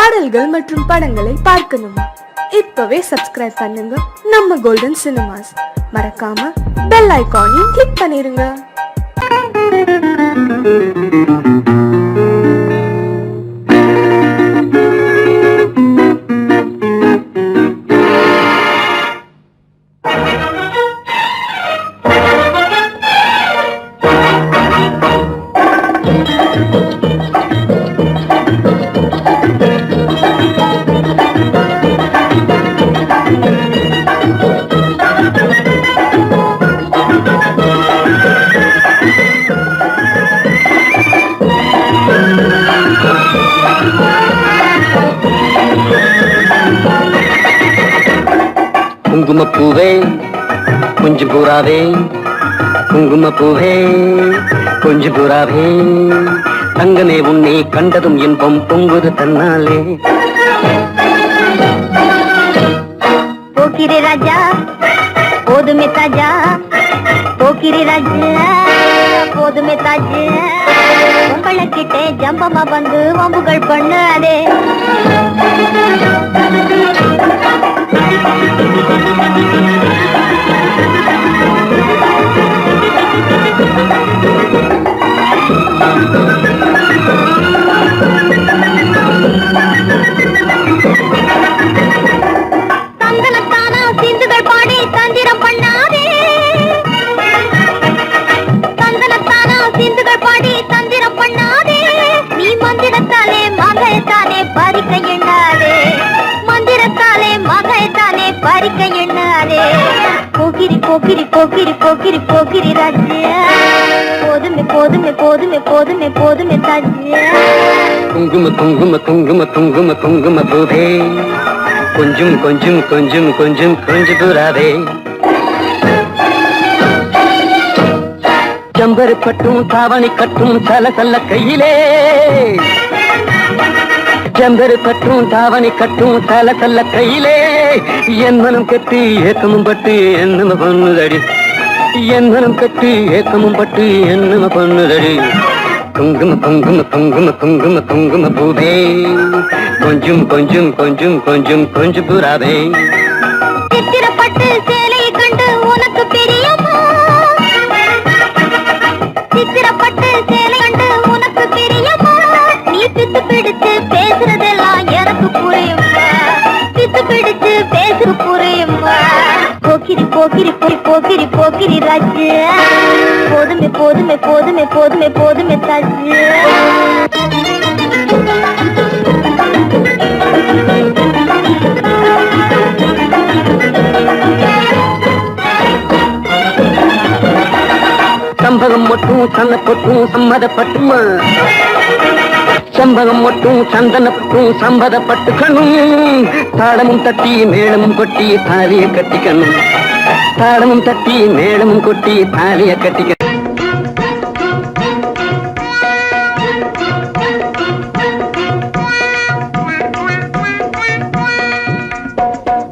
பாடல்கள் மற்றும் படங்களை பார்க்கணுமா? இப்பவே சப்ஸ்கிரைப் பண்ணுங்க நம்ம கோல்டன் சினிமாஸ். மறக்காம பெல் ஐகானையும் கிளிக் பண்ணிருங்க. குங்குமப்பூவே கொஞ்சம் பூராவே, குங்குமப்பூவே கொஞ்சம் பூராவே, தங்கமே உன்னை கண்டதும் இன்பம் பொங்குது தன்னாலே. போக்கிரி ராஜா போதுமே தாஜா, போக்கிரி ராஜா போதுமே தாஜா, உங்களை கிட்டே ஜம்பமா வந்து வம்புகள் பண்ணாதே. தங்கனத்தானா சிந்துகள் பாடி தந்திரம் பண்ணாதே, தங்கனத்தானா சிந்துகள் பாடி தந்திரம் பண்ணாதே. நீ மந்திரத்தாலே மகைத்தானே பறிக்க எண்ணாதே, மந்திரத்தாலே மகைத்தானே பறிக்க எண்ணாதே. போக்கிரி போக்கிரி போக்கிரி போக்கிரி போக்கிரி ராஜா, போதுமே போதுமே போதுமே போதுமே போதுமே தாஜா. குங்கும குங்கும குங்கும குங்கும குங்கும பூவே கொஞ்சம் கொஞ்சம் கொஞ்சம் கொஞ்சம் கொஞ்சம் பூராவே, ஜம்பரு கட்டும் தாவணி கட்டும் சல சல்ல கையிலே, ஜம்பரு கட்டும் தாவணி கட்டும் சல சல்ல கையிலே, என் மனம் கட்டி ஏக்கமும் பட்டு என்னம பொண்ணுதடி, என் மனம் கட்டி ஏக்கமும் பட்டு என்னம பொண்ணுதடி. குங்கும குங்கும குங்கும குங்கும குங்கும பூவே கொஞ்சம் கொஞ்சம் கொஞ்சம் கொஞ்சம் கொஞ்சம் பூராவே. சித்திரப்பட்டு சேலை கண்டு உனக்கு பிரியமா, சித்திரப்பட்டு சேலை கண்டு உனக்கு பிரியமா. நீ பித்து பிடிச்சு பேசுறதெல்லாம் எனக்கு புரியுமா, பித்து பிடிச்சு பேசுற புரியுமா. போக்கிரி போக்கிரி போய் போக்கிரி போக்கிரி ராஜா, போதுமே போதுமே போதுமே போதுமே போதுமே தாஜா. சம்பகம் மட்டும் சன்னப்பட்டும் சம்மதப்பட்டுமா, சம்பகம் மட்டும் சந்தனப்பட்டும் சம்பதப்பட்டுக்கணும். தாளமும் தட்டி மேளமும் கொட்டி தாலிய கட்டிக்கணும், தாளமும் தட்டி மேளமும் கொட்டி தாலிய கட்டிக்கணும்.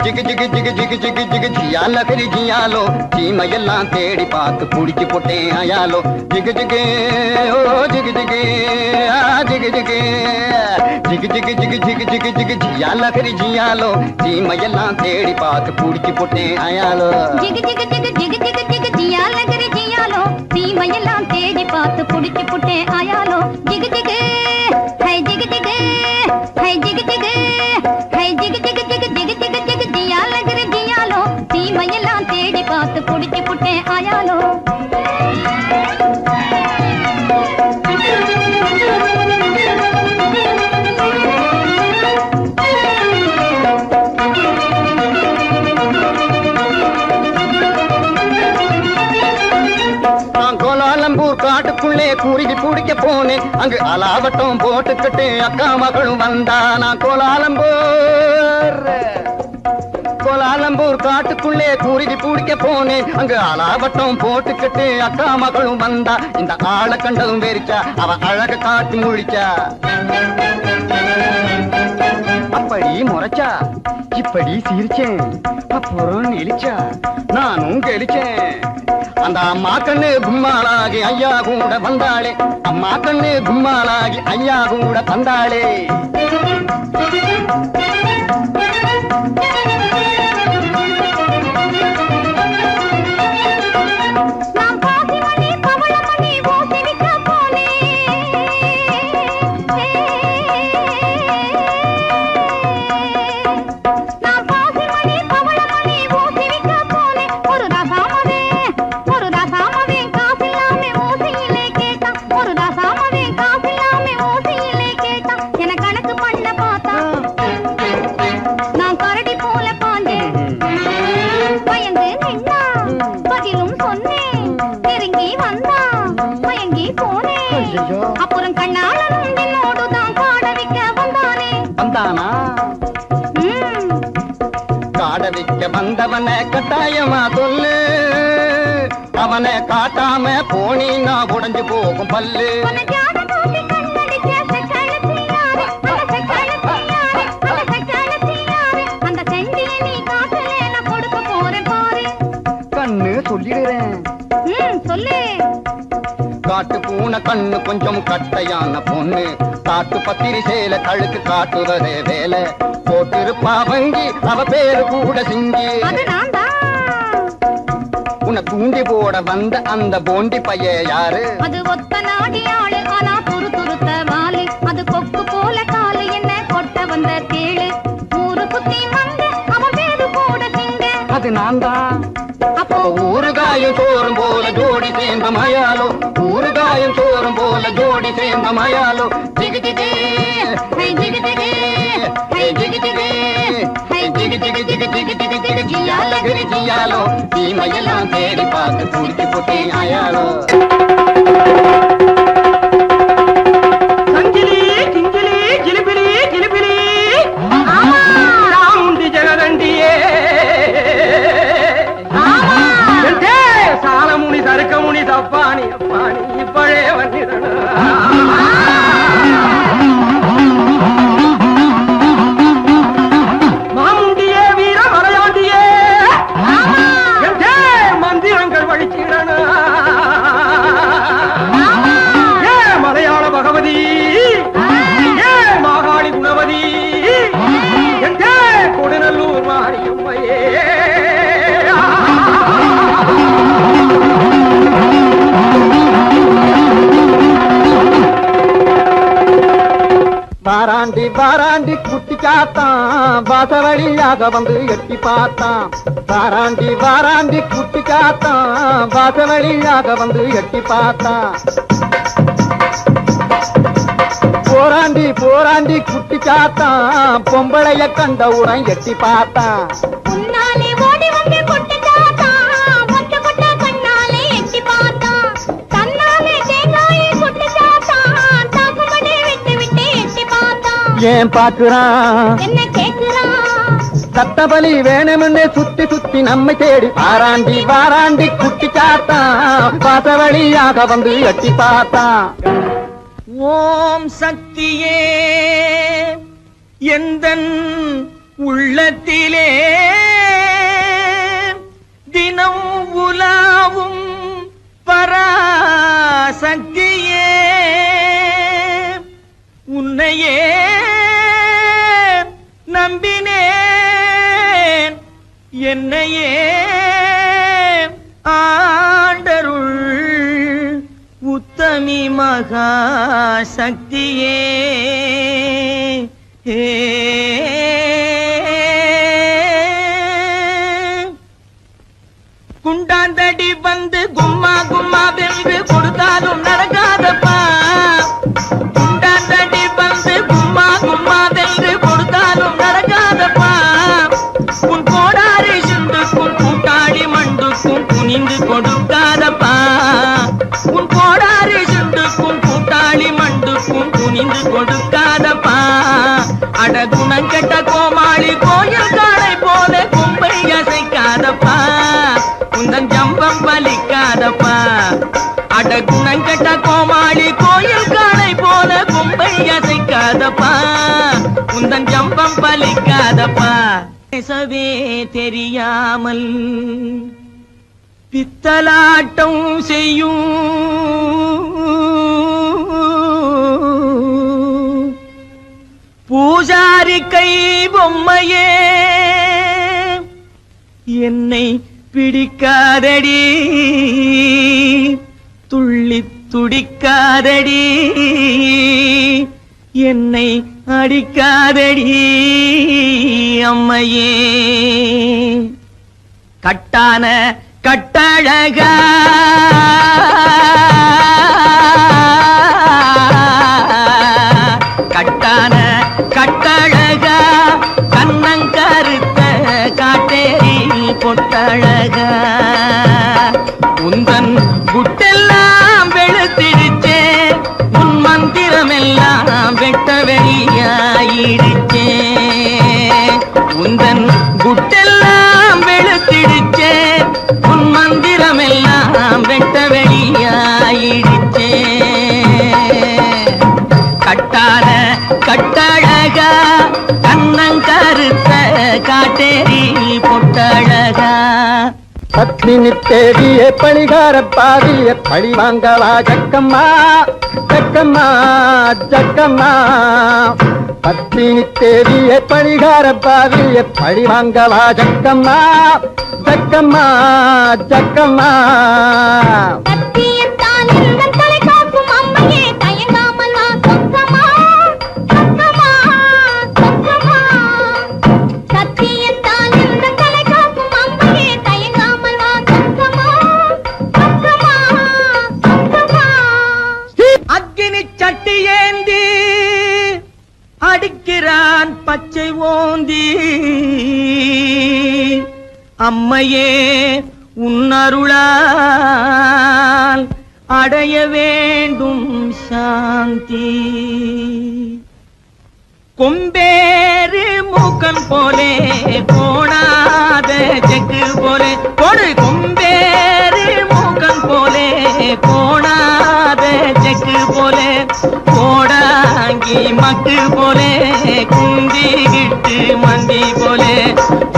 ஜிகு ஜிகு ஜிகு ஜிகு ஜிகு ஜிகு ஜியால கரி ஜியாலோ, சீமையெல்லாம் தேடி பார்த்து புடிச்சு போட்டேன் ஆயாலோ. ஜிகு ஜிகு ஓ ஜிகு ஜிகு ஜிகு ஜிகு ஜிகு ஜிகு ஜிகு ஜிகு ஜிகு ஜிகு ஜியால கரி ஜியாலோ, சீமையெல்லாம் தேடி பார்த்து புடிச்சு போட்டேன் ஆயாலோ. ஜிகு ஜிகு ஜிகு ஜிகு ஜிகு ஜிகு ஜியால கரி ஜியாலோ, சீமையெல்லாம் தேடி பார்த்து புடிச்சு போட்டேன் ஆயாலோ. ஜிகு ஜிகு ஹை ஜிகு ஜிகு ஹை ஜிகு ஜிகு ஹை ஜிகு ஜிகு ஜிகு ஜிகு ஜிகு ஜிகு ஜியால கரி ஜியாலோ, சீமையெல்லாம் தேடி பார்த்து புடிச்சு போட்டேன் ஆயாலோ. காட்டுக்குள்ளே குருவி பிடிக்க போனேன், அங்கு அலாவட்டம் போட்டுக்கிட்டு அக்கா மகளும் வந்தா. நான் கோலாலம்பூர் காட்டுக்குள்ளே குருவி பிடிக்க போனேன், அங்கு அலாவட்டம் போட்டுக்கிட்டு அக்கா மகளும் வந்தா. இந்த ஆளை கண்டதும் வெறிச்சா, அவ அழக காட்டி முழிச்சா. அப்படி முறைச்சா இப்படி சிரிச்சேன், அப்புறம் நெளிச்சா நானும் கெளிச்சேன். அந்த அம்மா கண்ணு கும்மாளாகி ஐயா கூட வந்தாளே, அம்மா கண்ணு கும்மாளாகி ஐயா கூட வந்தாளே. அப்புறம் கண்ணாளனும் என்னோடுதான் காட வைக்க வந்தானே. வந்தானா? காட வைக்க வந்தவனை கட்டாயமா சொல்லு, அவனை காட்டாம போனீன்னா உடைஞ்சு போகும் பல்லு. கண்ணு சொல்லிடுறேன். சொல்லு. காட்டு பூனை கண்ணு கொஞ்சம் கட்டையான பொண்ணு, காட்டு பத்திரி சேல கழுக்கு காட்டுவதே வேலை. போட்டிருப்பா வங்கி அவ பேரு கூட சிங்கி. உன்னை தூண்டி போட வந்த அந்த போண்டி பைய யாரு? அது ஒத்த நாடி ஆளு, ஆனா துரு துருத்த வாலு. அது கொக்கு போல காலு, என்ன கொட்ட வந்த தேளு. ஊரு குத்தி வந்த அவன் பேரு கூட சிங்க. அது நான் தான். அப்போ ஊறுகாயும் சோறும் போல ஜோடி சேர்ந்த மயாலோ, ஊறுகாயும் சோறும் போல ஜோடி சேர்ந்த மயாலோ. ஜிகு ஜிகு ஹை ஜிகு ஜிகு ஹை ஜிகு ஜிகு ஹை ஜிகு ஜிகு ஜிகு ஜிகு ஜிகு ஜிகு ஜியால கிரி ஜியாலோ. தீமையெல்லாம் தேடி பார்த்து குடிச்சு போட்டே ஆயாலோ. சங்கிலி கிங்கிலி கிளிபிலி கிளிபிலி ராமுண்டி ஜெகதண்டியே. சாலமுனி சருக்கமுனி தப்பானி அப்பானி இப்பழே வந்திடனா. மாமுண்டியே வீர மலையாண்டியே, மந்திரங்கள் வழிச்சிடனா. ஏ மலையாள பகவதி, ஏ மாகாளி குணவதி, கொடுநல்லூர் மாரியம்மையே. வாராண்டி வாராண்டி குட்டி காத்தான், வாசவழியாக வந்து எட்டி பார்த்தான். வாராண்டி வாராண்டி குட்டி காத்தான், வாசவழியாக வந்து எட்டி பார்த்தான். போராண்டி போராண்டி குட்டி காத்தான், பொம்பளைய கண்டவுடன் எட்டி பார்த்தான். உன்னாலே ஓடி வந்து கொட்டு காத்தான், ஒட்ட கொட்ட கண்ணாலே எட்டி பார்த்தான். தன்னாலே தேங்காயை கொட்டு காத்தான், தாக்குமடி விட்டு விட்டு எட்டி பார்த்தான். ஏன் பாக்குறான்? என்ன கேக்குறான்? சத்தபலி வேணும்னு சுத்தி சுத்தி நம்மை தேடி வாராண்டி வாராண்டி குட்டி காத்தான், வாசவழியாக வந்து எட்டி பார்த்தான். ஓம் சக்தியே எந்தன் உள்ளத்திலே தினம் உலாவும் பராசக்தியே, உன்னையே நம்பினேன் என்னையே ஆண்டருள் உத்தமி மகா சக்தியே. குண்டாந்தடி வந்து கும்மா கும்மா வென்று கொடுத்தாலும் நடக்காதப்பா. குண்டாந்தடி வந்து கும்மா கும்மா வென்று கொடுத்தாலும் நடக்காதப்பா. உன் கோடாரி சிந்துக்கும் கூட்டாளி மண்டுக்கும் குனிந்து கொடுக்காதப்பா. உன் கோடாரி சிந்துக்கும் கூட்டாளி மண்டுக்கும் குனிந்து கொடுக்காதப்பா. அட குணங்கெட்ட கோமாளி கோயில் காளை போல கும்பை அசைக்காதப்பா. உந்தன் ஜம்பம் பலிக்காதப்பா. அட குணங்கெட்ட கோமாளி கோயில் காளை போல கும்பை அசைக்காதப்பா. உந்தன் ஜம்பம் பலிக்காதப்பா. பேசவே தெரியாமல் பித்தலாட்டம் செய்யும் பூஜாரி கை பொம்மையே, என்னை பிடிக்காதடி துள்ளி துடிக்காதடி, என்னை அடிக்காதடி அம்மையே. கட்டான கட்டழகா கட்டான கட்டழகா கண்ணங்கருத்த காட்டேரி பொட்டழகா. உந்தன் குட்டெல்லாம் வெளுத்திடுச்சே பத்மினி தேவியே பழிகார பாவிய பழி வாங்கவா ஜக்கம்மா ஜக்கம்மா ஜக்கம்மா பத்மினி தேவியே பழிகார பாவிய பழி வாங்கவா ஜக்கம்மா ஜக்கம்மா ஜக்கம்மா சத்தியத்தால் எங்கள் தலை காக்கும் அம்மையே தயங்காமல் வா சொக்கமா சொக்கமா சொக்கமா சத்தியத்தால் எங்கள் தலை காக்கும் அம்மையே தயங்காமல் வா சொக்கமா சொக்கமா சொக்கமா அக்கினி சட்டி ஏந்தி அடிக்கிறான் பச்சை ஓந்தி அம்மையே உன்னருளால் அடைய வேண்டும் சாந்தி கொம்பேறு மூக்கன் போலே போடாத செக்கு போலே கொடு கொம்பேறு மூக்கன் போலே போடாத செக்கு போலே போடாங்கி மக்கு போலே குந்திகிட்டு மந்தி போலே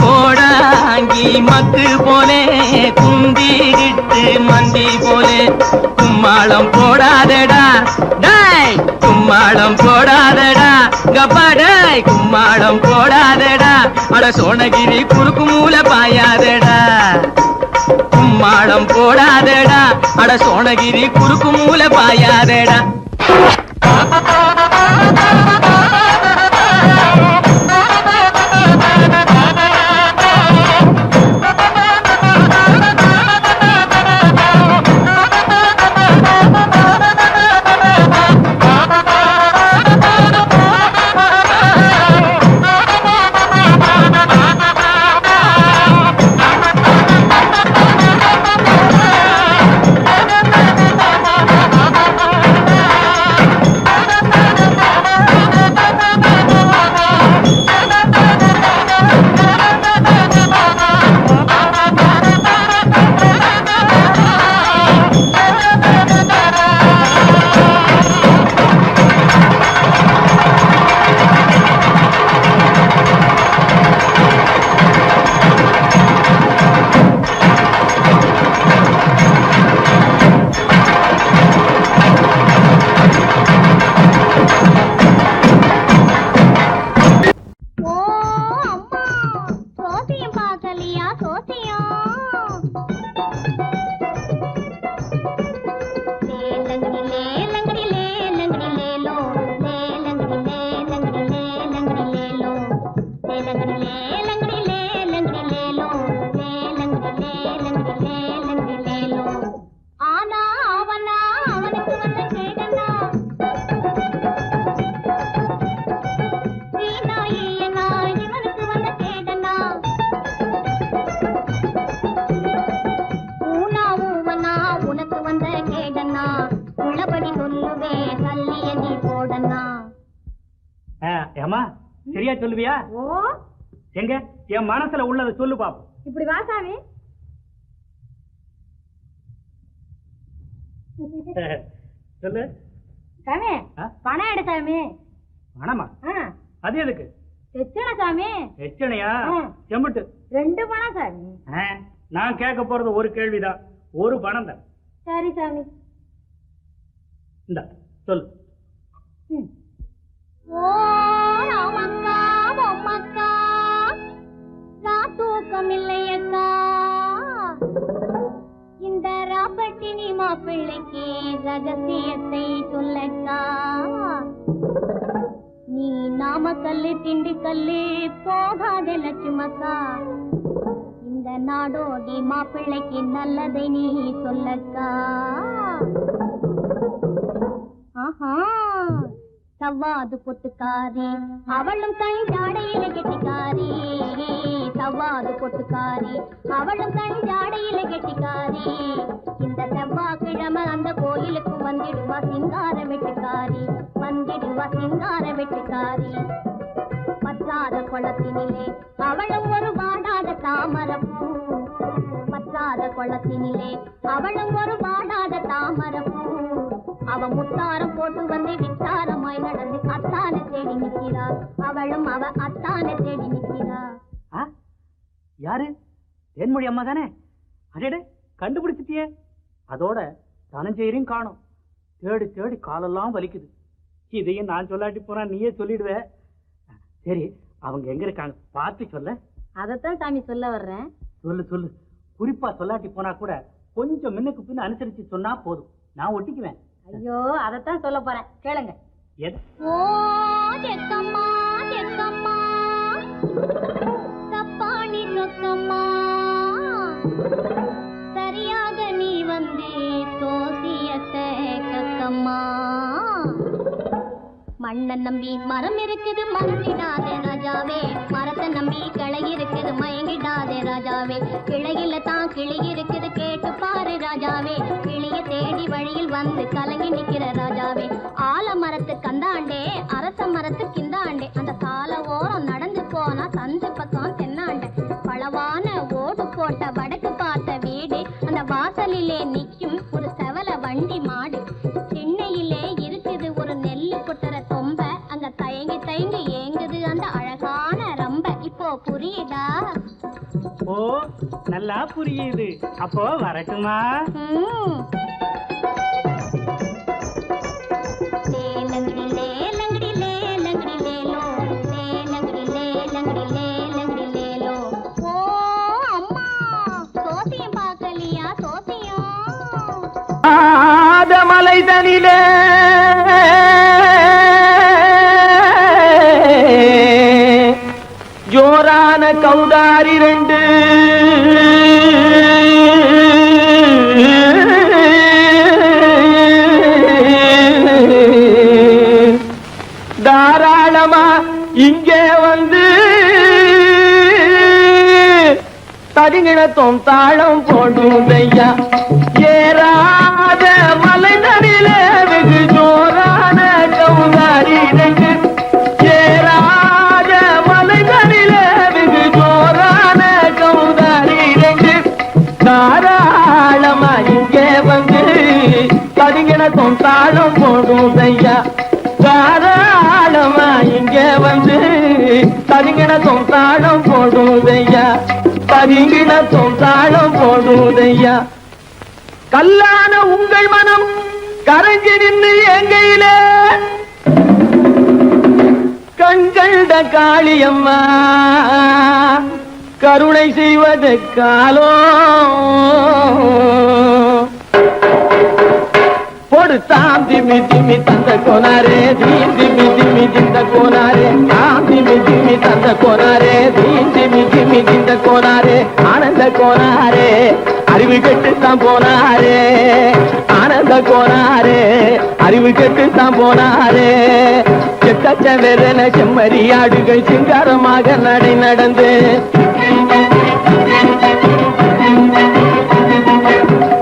போடாங்கி மக்கு போலே குந்திகிட்டு மந்தி போலே கும்மாளம் போடாதடா டேய் கும்மாளம் போடாதடா கப்பாடாய் கும்மாளம் போடாதடா அட சோனகிரி குறுக்கு மூல பாயாதடா கும்மாளம் போடாதடா அட சோனகிரி குறுக்கு மூல பாயாதடா சரியா சொல்லுவியா? எங்க என் மனசுல உள்ளதை சொல்லு பாப்போம். இப்படி வா சாமி. சொல்லு சாமி. பணம் எடு சாமி. பணமா? அது எதுக்கு? எச்சனை சாமி. எச்சனையா? செம்புட்டு 2 பணம் சாமி. நான் கேட்க போறது ஒரு கேள்விதான். ஒரு பணம் தான். சரி சாமி. இந்த சொல்லு. ஓ ராமக்கா பொம்மக்கா நான் தூக்கமில்லையக்கா, இந்த ராப்பட்டினி மாப்பிள்ளைக்கு ரகசியத்தை சொல்லக்கா. நீ நாமக்கல்லு திண்டுக்கல்லு போகாத லட்சுமக்கா, இந்த நாடோடி மாப்பிள்ளைக்கு நல்லதை நீ சொல்லக்கா. ஆஹா சவ்வாது பொட்டுக்காரி அவளும் கஞ்சாடையில கெட்டிக்காரி, சவ்வாது பொட்டுக்காரி அவளும் கஞ்சாடையில கெட்டிக்காரி. இந்த செவ்வாய்க்கிழமை அந்த கோயிலுக்கு வந்திடுவா சிங்கார வெட்டுக்காரி, வந்திடுவா சிங்கார வெட்டுக்காரி. பற்றாத குளத்தினிலே அவளும் ஒரு வாடாத தாமரப்பூ, பற்றாத குளத்தினிலே அவளும் ஒரு வாடாத தாமரப்பூ. அவ முத்தாரம் போட்டு வந்து வித்தாரமாய் நடந்து அத்தானை தேடி நிற்கிறார், அவளும் அவ அத்தானை தேடி நிற்கிறார். யாரு? தேன்மொழி அம்மா தானே? அடடே, கண்டுபிடிச்சிட்டியே. அதோட தனஞ்செயரையும் காணோம். தேடி தேடி காலெல்லாம் வலிக்குது. இதையும் நான் சொல்லாட்டி போனா நீயே சொல்லிடுவ. சரி, அவங்க எங்க இருக்காங்க பார்த்து சொல்ல. அதத்தான் சாமி சொல்ல வர்றேன். சொல்லு சொல்லு. குறிப்பா சொல்லாட்டி போனா கூட கொஞ்சம் முன்னுக்கு பின்ன அனுசரிச்சு சொன்னா போதும், நான் ஒட்டிக்குவேன். ஐயோ, அதத்தான் சொல்ல போறேன், கேளுங்க. எது? ஓ தெக்கம்மா தெக்கம்மா, தப்பாணி சொக்கம்மா, சரியாக நீ வந்தே சோசியத்தை கக்கம்மா. மண்ணை நம்பி மரம் இருக்குது மறந்திடாதே ராஜாவே, மரத்தை நம்பி கிளை இருக்குது மயங்கிடாதே ராஜாவே. கிளையில தான் கிளி இருக்குது கேட்டு பாரு ராஜாவே, கிளிய தேடி வழியில் வந்து கலங்கி நிக்கிற ராஜாவே. ஆல மரத்து கந்தாண்டே அரச மரத்து கிந்தாண்டே, அந்த சால ஓரம் நடந்து போனா சந்து பக்கம் தென்னாண்டே. பளவான ஓடு போட்ட வடக்கு பார்த்த வீடு, அந்த வாசலிலே நிக்கும் ஒரு செவல வண்டி மாடு. சென்னையிலே இருக்குது ஒரு நெல்லு கொட்டுற தொம்ப, அங்க தயங்கி தயங்கி ஏங்குது அந்த அழகான ரம்ப. இப்போ புரியுதா? ஓ, நல்லா புரியுது. அப்போ வரட்டுமா? லேலங்கடி லேலங்கடி லேலங்கடி லேலோ, லேலங்கடி லேலங்கடி லேலங்கடி லேலோ. ஓ அம்மா, சோசியம் பார்க்கலையா சோசியம்? மலை தனிலே ஜோரான கௌதாரி ரெண்டு, தாராளமா இங்கே வந்து தரிங்கிணத்தும் தாளம் போடுதையா. ஏறாத மலை தனிலே வெகு ஜோரான கௌதாரி ரெண்டு, ஏறாத மலை தனிலே வெகு ஜோரான கௌதாரி ரெண்டு, தாராளமா இங்கே வந்து தரிங்கிணத்தும் தாளம் போடுதையா. தாராளமா இங்கே வந்து தரிங்கிணத்தும் தாளம் போடுதையா, தரிங்கிணத்தும் தாளம் போடுதையா. கல்லான உங்கள் மனம் கரைஞ்சி நின்று எங்கையிலே கண்கண்ட காளியம்மா கருணை செய்வது காலோ. பொடு தாம் திமி திமி தந்த கோனாரே, தீம் திமி திமி திந்த கோனாரே, தாம் திமி திமி தந்த கோனாரே, தீம் திமி திமி திந்த கோனாரே, ஆனந்த கோனாரே அறிவு கெட்டுத்தான் போனாரே, ஆனந்த கோனாரே அறிவு கெட்டுத்தான் போனாரே. செக்கச்ச வெறன செம்மறியாடுகள் சிங்காரமாக நடை நடந்து,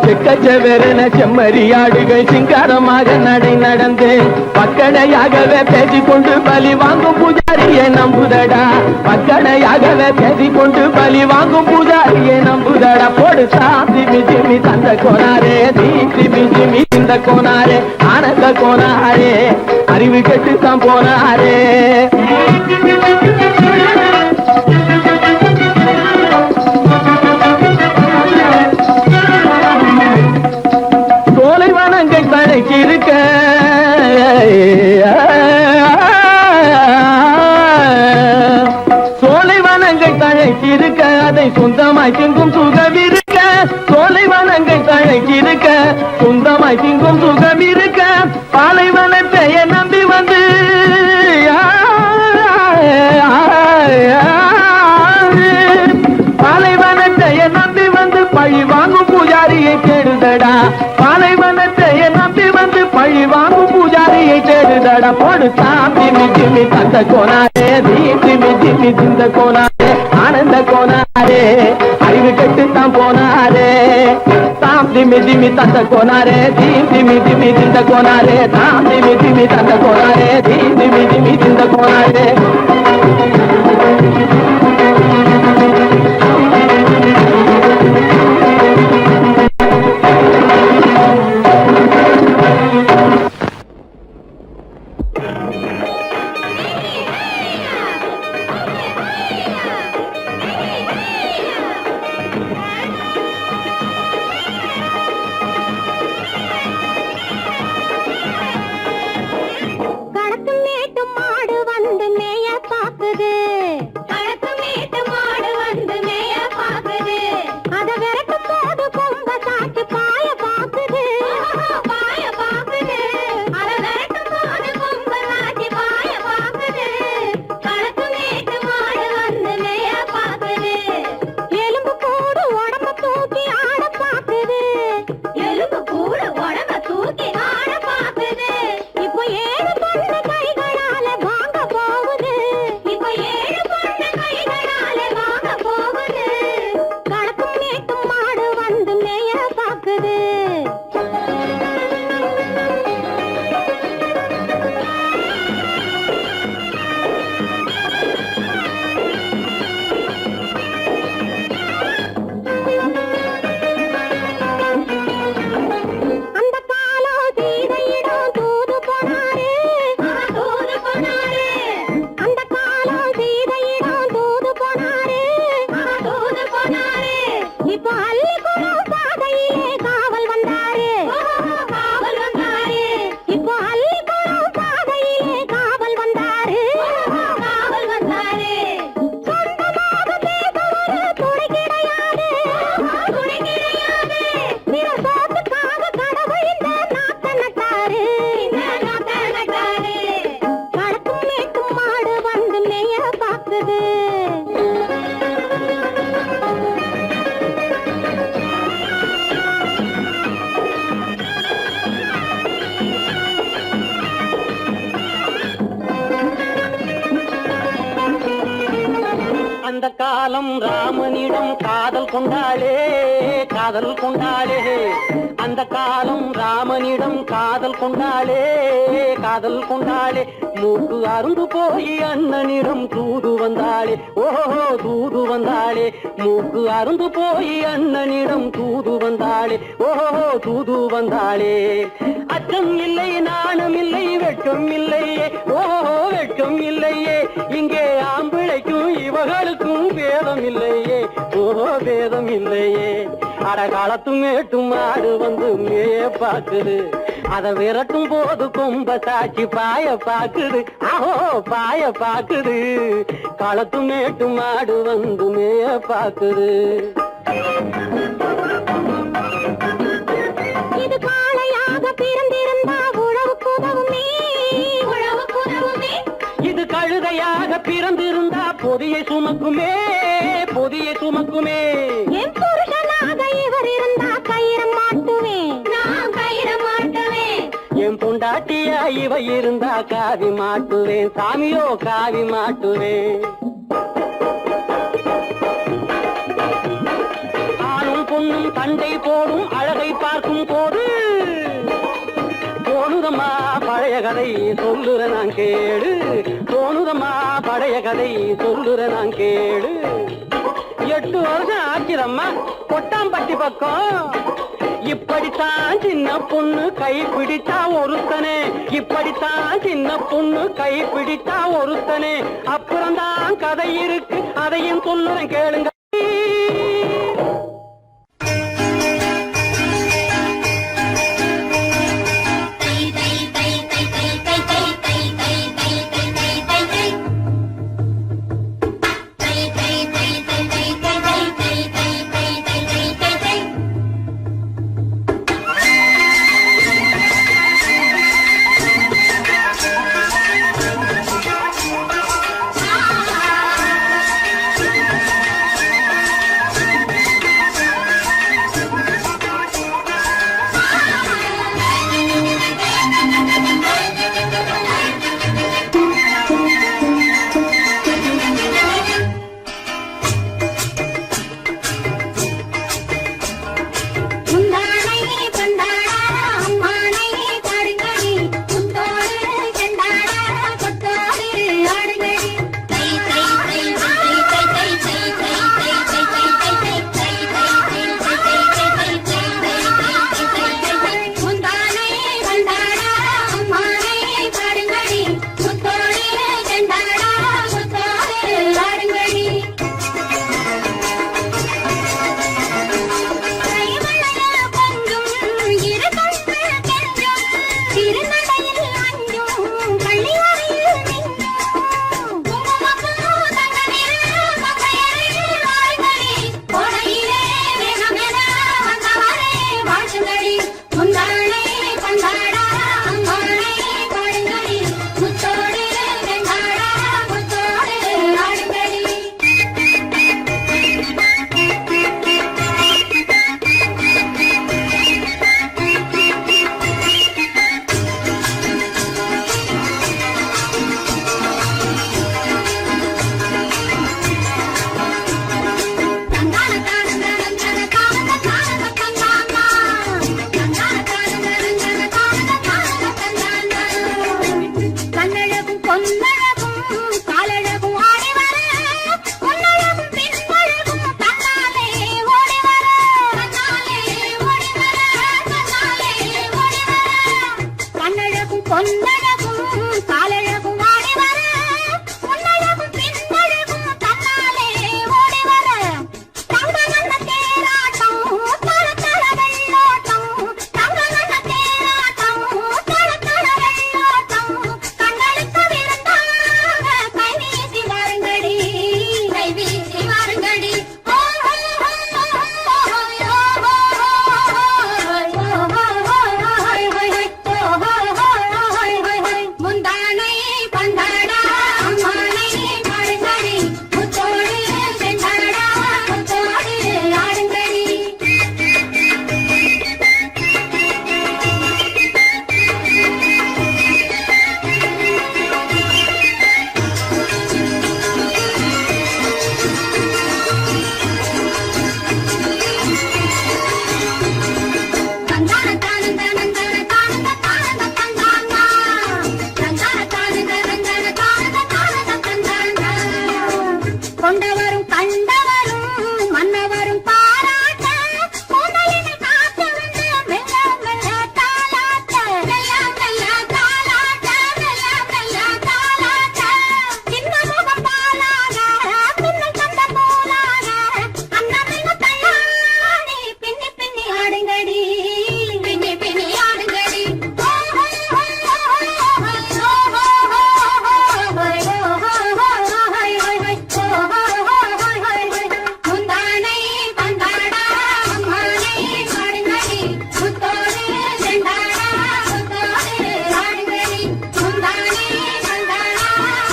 செக்கச்ச வெறன செம்மறியாடுகள் சிங்காரமாக நடை நடந்து, பக்கடையாகவே பேசிக்கொண்டு பலி வாங்கும் பூஜாரியை நம்புதடா, பக்கடையாகவே பேசிக்கொண்டு பலி வாங்கும் பூஜாரியை நம்புதடா. போடு சாந்தி மிஜிமி தந்த கோனாரே, தீந்தி மிஜிமி இந்த கோனாரே, ஆனந்த கோனாரே அறிவு கெட்டுத்தான் போனாரே. சோலைவனங்கள் தழைக்கு இருக்க, சோலைவனங்கள் தழைக்கு இருக்க, அதை சொந்தமாய் திங்கும் சுகம் இருக்க, சோலைவனங்கள் தழைக்கு இருக்க, சொந்தமாய் திங்கும் சுகம் இருக்க, பாலைவனத்தை நம்பி வந்து பாலைவனத்தை நம்பி வந்து பழி வாங்கும் பூஜாரியை தேடுதடா, பாலைவனத்தை நம்பி வந்து பழி வாங்கும் பூஜாரியை தேடுதடா. போடு தாம் திமி திமி தந்த கோனாரே, தீம் திமி திமி திந்த கோனாரே, ஆனந்த கோனாரே அறிவு கெட்டுத்தான் போனாரே. தாம் திமி திமி தந்த கோனாரே, தீம் திமி திமி திந்த கோனாரே, தாம் திமி திமி தந்த கோனாரே, தீம் திமி திமி திந்த கோனாரே. பாக்குது. அந்த காலம் ராமனிடம் காதல் கொண்டாளே காதல் கொண்டாளே. அந்த காலம் ராமனிடம் காதல் கொண்டாளே காதல் கொண்டாளே. மூக்கு அருந்து போய் அண்ணனிடம் தூது வந்தாளே. ஓஹோ தூது வந்தாளே. மூக்கு அருந்து போய் அண்ணனிடம் தூது வந்தாளே. ஓஹோ தூது வந்தாளே. அச்சம் இல்லை நாணம் இல்லை வெட்கம் இல்லையே. ஓஹோ வெட்கம் இல்லையே. இங்கே ஆம்பிளைக்கும் இவர்களுக்கும் வேதம் இல்லையே. ஓஹோ வேதம் இல்லையே. அடகாலத்தும் மேட்டும் ஆடு வந்து மேய பாக்குது. அதை விரட்டும் போது கொம்ப சாட்சி பாய பாக்குது. ஆஹோ பாய பாக்குது. களத்தும் மேட்டும் ஆடு வந்து மேய பாக்குது. இது காளையாக பிறந்திருந்தா உழவுக்கு உதவுமே உழவுக்கு உதவுமே. இது கழுதையாக பிறந்திருந்தா பொதியை சுமக்குமே பொதியை சுமக்குமே. என் புருஷனாக இவர் இருந்தா கயிறம் மாட்டுவேன் நான் கயிறம் மாட்டுவேன். என் பொண்டாட்டியா இவ இருந்தா காவி மாட்டுவேன் சாமியோ காவி மாட்டுவேன். ஆணும் பொண்ணும் சண்டை போடும் அழகை பார்க்கும் போது தோணுதம்மா பழைய கதை சொல்லுற நான் கேடு. தோணுதம்மா பழைய கதை சொல்லுற நான் கேடு. 8 வருஷம் ஆச்சுதம்மா கொட்டாம்பட்டி பக்கம். இப்படித்தான் சின்ன பொண்ணு கை பிடித்தா ஒருத்தனே. இப்படித்தான் சின்ன பொண்ணு கை பிடித்தா ஒருத்தனே. அப்புறம்தான் கதை இருக்கு அதையும் சொல்லுறேன் கேளுங்க. கொண்டவரும் கண்டவரும் மன்னவரும் பாராட்ட முதலினை காத்து வந்து மெல்ல மெல்ல தாலாட்ட மெல்ல மெல்ல தாலாட்ட மெல்ல மெல்ல தாலாட்ட சின்ன முகம் பாலாக பின்னை கண்ட போலாக அன்னமில்ல தள்ளாடி பின்னி பின்னி ஆடுங்கடி பின்னி பின்னி ஆடுங்கடி முந்தானை பந்தாடா அம்மானை ஆடுங்கடி முத்தோடு செண்டாடா முத்தோடு ஆடுங்கடி முந்தானை பந்தாடா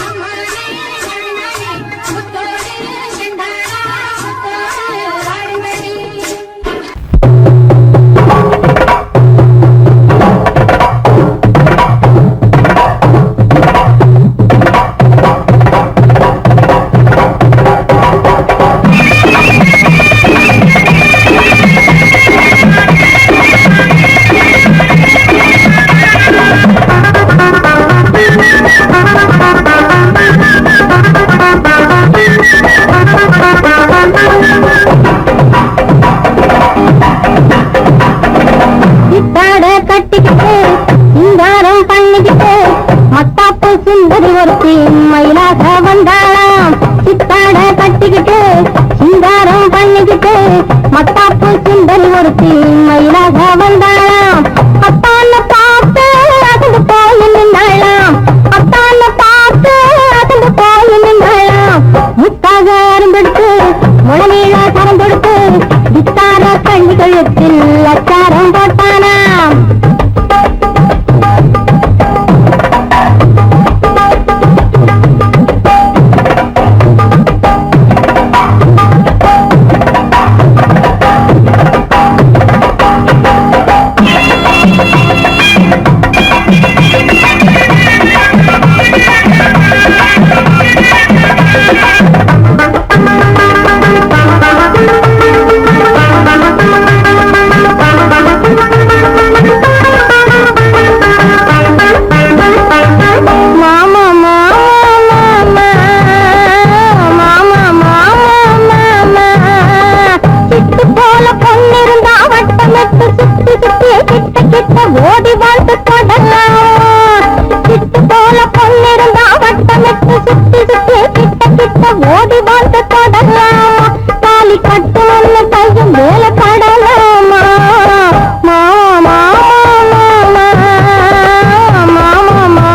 அம்மானை ஆடுங்கடி முத்தோடு செண்டாடா முத்தோடு ஆடுங்கடி. சித்தாட கட்டிக்கிட்டு சிங்காரம் பண்ணிக்கிட்டு மத்தாப்பு சுந்தரி ஒருத்தி மயிலாக வந்தாளாம். சித்தாட கட்டிக்கிட்டு சிங்காரம் பண்ணிக்கிட்டு மத்தாப்பு சுந்தரி ஒருத்தி மயிலாக வந்தாளாம். அத்தான பார்த்து அசந்து போய் நின்றாளாம். அத்தான பார்த்து அசந்து போய் நின்றாளாம். முத்தாக அரும்பெடுத்து முழநீள கரம் கொடுத்து வித்தார கண்ணி கழுத்தில் அச்சாரம் போட்டானாம். ஓடி வாழ்ந்து தொடலாம். சிட்டு போல பொன்னிருந்தா வட்டமிட்டு சுத்தி சுத்தி கிட்ட கிட்ட ஓடி வாழ்ந்து தொடலாம். தாலி கட்டுன்னு கையும் மேல கடலாமா. மாமா மாமா மாமா மாமா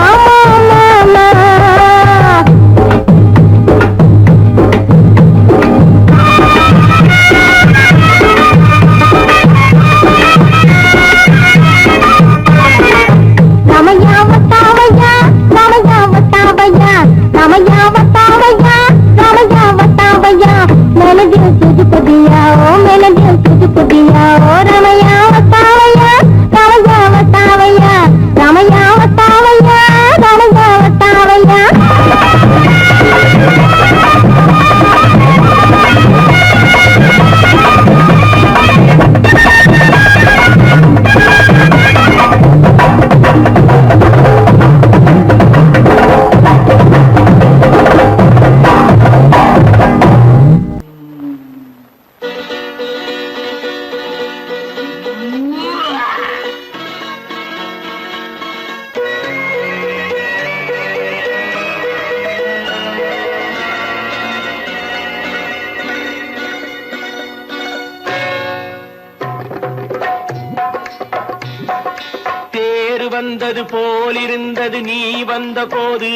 வந்தது போலிருந்தது நீ வந்த போது,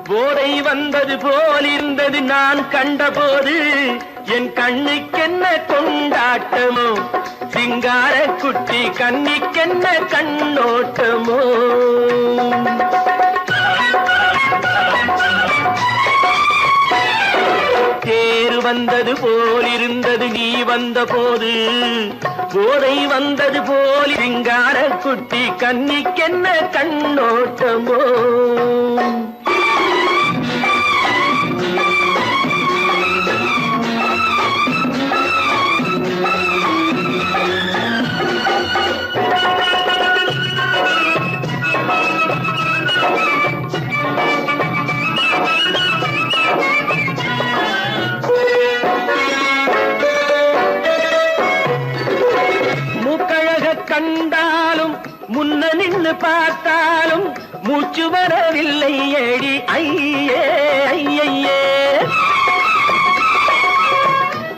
போதை வந்தது போலிருந்தது நான் கண்டபோது, என் கண்ணுக்கென்ன கொண்டாட்டமோ, சிங்கார குட்டி கண்ணிக்கென்ன கண்ணோட்டமோ. தேர் வந்தது போலிருந்தது நீ வந்த போது, போதை வந்தது போல் சிங்கார குட்டி கண்ணிக்கென்ன கண்ணோட்டமோ. பார்த்தாலும் மூச்சு வரவில்லை ஏடி ஐயே ஐயே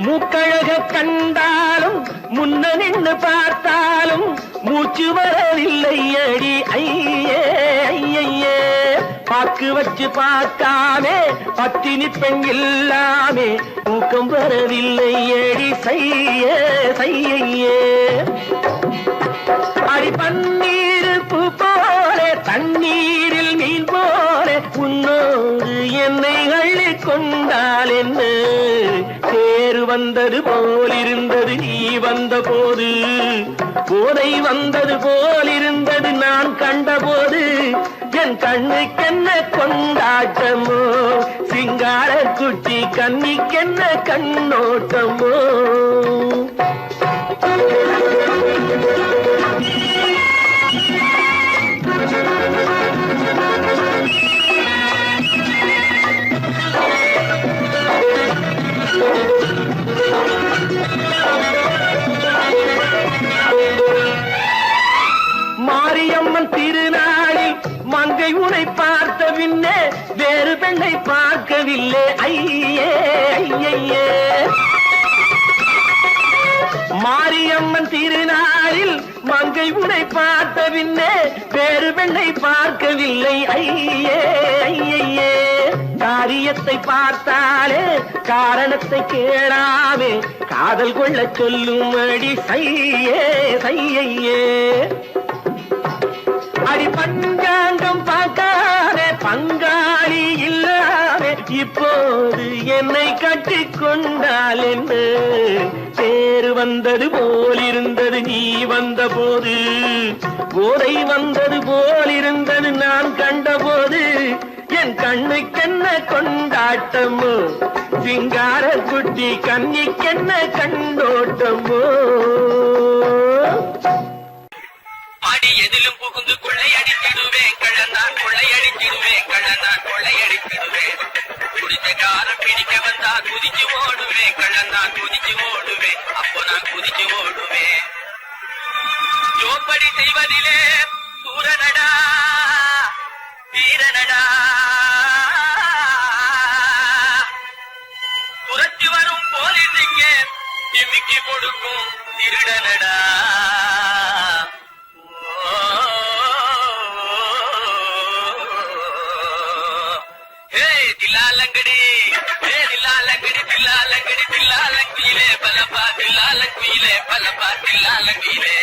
மூக்கழக கண்டாலும் முன்ன நின்று பார்த்தாலும் மூச்சு வரவில்லை அடி ஐயே ஐயே பாக்கு வச்சு பார்க்காமே பத்தினி பெண் இல்லாமே தூக்கம் வரவில்லை அடி செய்யே செய்யே அடி பன்னீர் பூ போல தண்ணீரில் மீன் போல உன்னோடு என்னை அள்ளி கொண்டால் என்ன தேர் வந்தது போலிருந்தது நீ வந்த போது போதை வந்தது போலிருந்தது நான் கண்டபோது என் கண்ணுக்கென்ன கொண்டாட்டமோ சிங்கார குட்டி கண்ணிக்கென்ன கண்ணோட்டமோ மாரியம்மன் திருநாளில் மங்கை உனை பார்த்த பின்னே வேறு பெண்ணை பார்க்கவில்லை ஐயே ஐயே மாரியம்மன் திருநாளில் மங்கை உனை பார்த்த பின்னே வேறு பெண்ணை பார்க்கவில்லை ஐயே ஐயே காரியத்தை பார்த்தாலே காரணத்தை கேளாமே காதல் கொள்ள சொல்லும் அடி சையே சையே அடி பஞ்சாங்கம் பார்க்காதே பங்காளி இல்லாமே இப்போது என்னை கட்டி கொண்டால் என்ன தேர் வந்தது போலிருந்தது நீ வந்த போது போதை வந்தது போலிருந்தது நான் கண்டபோது என் கண்ணுக்கென்ன கொண்டாட்டமோ சிங்கார குட்டி கண்ணிக்கென்ன கண்ணோட்டமோ அடி எதிலும் புகுந்து கொள்ளையடித்திடுவேன் கள்ளந்தான் கொள்ளையடித்திடுவேன் கள்ளந்தான் கொள்ளையடித்திடுவேன் குடிச்ச காரம் பிடிக்க வந்தா குதிச்சு ஓடுவேன் கள்ளந்தான் குதிச்சு ஓடுவேன் அப்போ நான் குதிச்சு ஓடுவேன் ஜோப்படி செய்வதிலே சூரனடா வீரனடா துரத்தி வரும் போலீஸுக்கு திமிக்கி கொடுக்கும் திருடனடா தில்லாலங்கடி தில்லாலங்கடி தில்லாலங்கடி தில்லாலங்கிலே பலப்பா தில்லாலங்குயிலே பலப்பா தில்லாலங்கிலே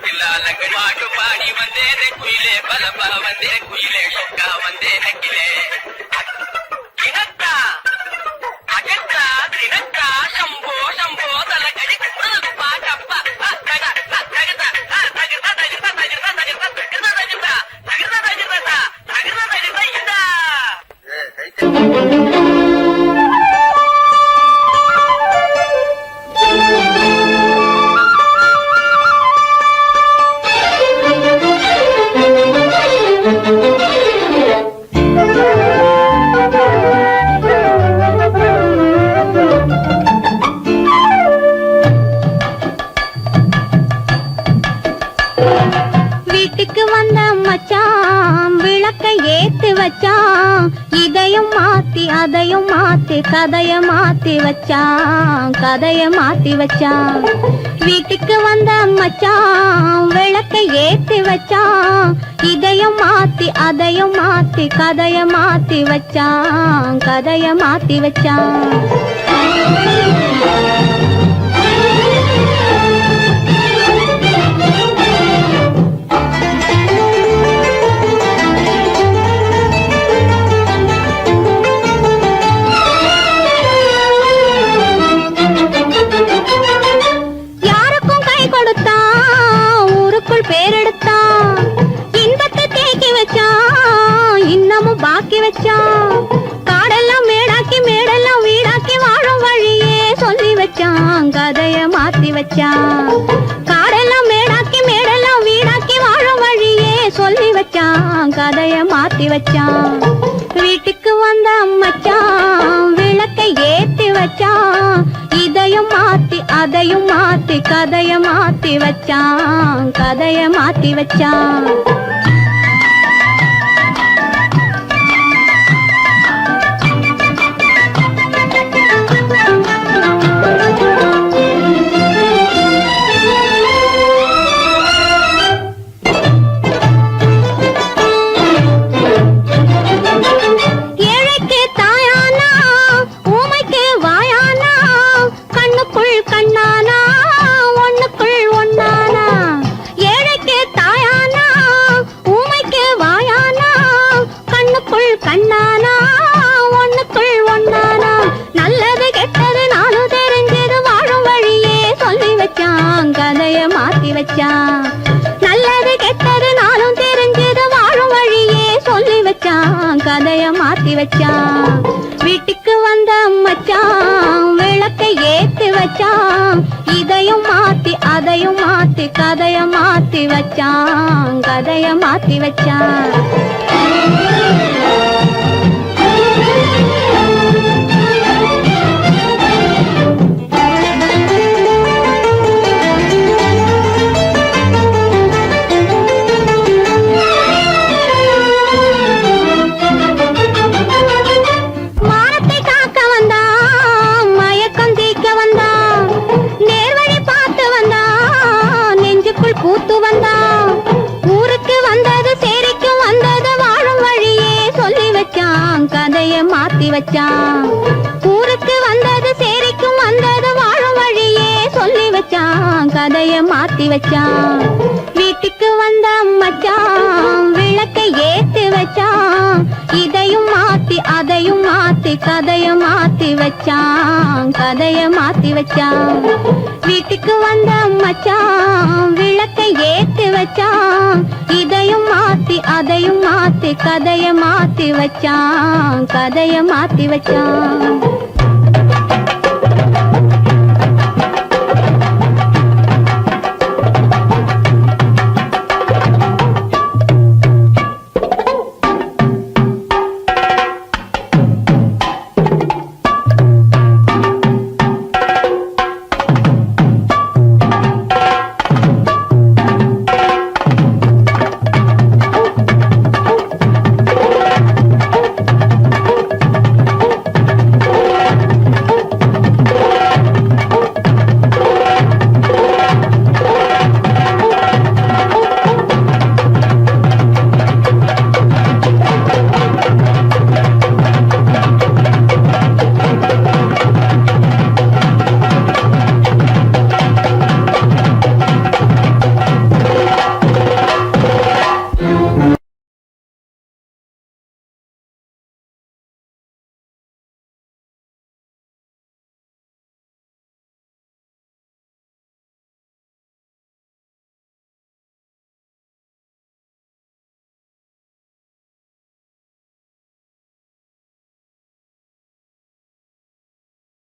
தில்லாலங்கடி பாட்டு பாடி வந்தேனே குயிலே பலப்பா வந்தே குயிலே சொக்கா வந்தே நக்கிலே தினக்கா அகத்தா தினக்கா சம்போ சம்போ தலகடி பாட்டப்பா தகதா தகதா தகதா தகதா தகதா தகதா தகதா தகதா தகதா தகதா தகதா தகதா இதா வீட்டுக்கு வந்த மச்சான் விளக்கை ஏத்தி வச்சான் இதையும் மாத்தி அதையும் மாத்தி கதைய மாத்தி வச்சான் கதைய மாத்தி வச்சான் வீட்டுக்கு வந்த மச்சான் விளக்கை ஏத்தி வச்சான் இதையும் மாத்தி அதையும் மாத்தி கதைய மாத்தி வச்சான் கதைய மாத்தி வச்சான் பேரெடுத்தான் இன்பத்தை தேக்கி வச்சான் இன்னமும் பாக்கி வச்சான் காடெல்லாம் மேடாக்கி மேடெல்லாம் வீடாக்கி வாழும் வழியே சொல்லி வச்சான் கதைய மாத்தி வச்சான் காடெல்லாம் மேடாக்கி மேடெல்லாம் வீடாக்கி வாழும் வழியே சொல்லி வச்சான் கதைய மாத்தி வச்சான் வீட்டுக்கு வந்த மச்சான் விளக்கை ஏத்தி வச்சான் இதையும் மாத்தி அதையும் மாத்தி கதைய மாத்தி வச்சான் கதைய மாத்தி வச்சான் வச்சான் இதையும் மாத்தி அதையும் மாத்தி கதைய மாத்தி வச்சான் கதைய மாத்தி வச்சான் பூத்து வந்தான் ஊருக்கு வந்தது சேரிக்கும் வந்தது வாழும் வழியே சொல்லி வச்சான் கதைய மாத்தி வச்சான் ஊருக்கு வந்தது சேரிக்கும் வந்தது வாழும் வழியே சொல்லி வச்சான் கதைய மாத்தி வச்சான் வீட்டுக்கு வந்த மச்சான் விளக்கை ஏத்தி வச்சான் இதையும் மாத்தி அதையும் மாத்தி கதைய மாத்தி வச்சான் கதைய மாத்தி வச்சான் வீட்டுக்கு வந்த மச்சான் விளக்கை ஏத்தி வச்சான் இதையும் மாத்தி அதையும் மாத்தி கதைய மாத்தி வச்சான் கதைய மாத்தி வச்சான்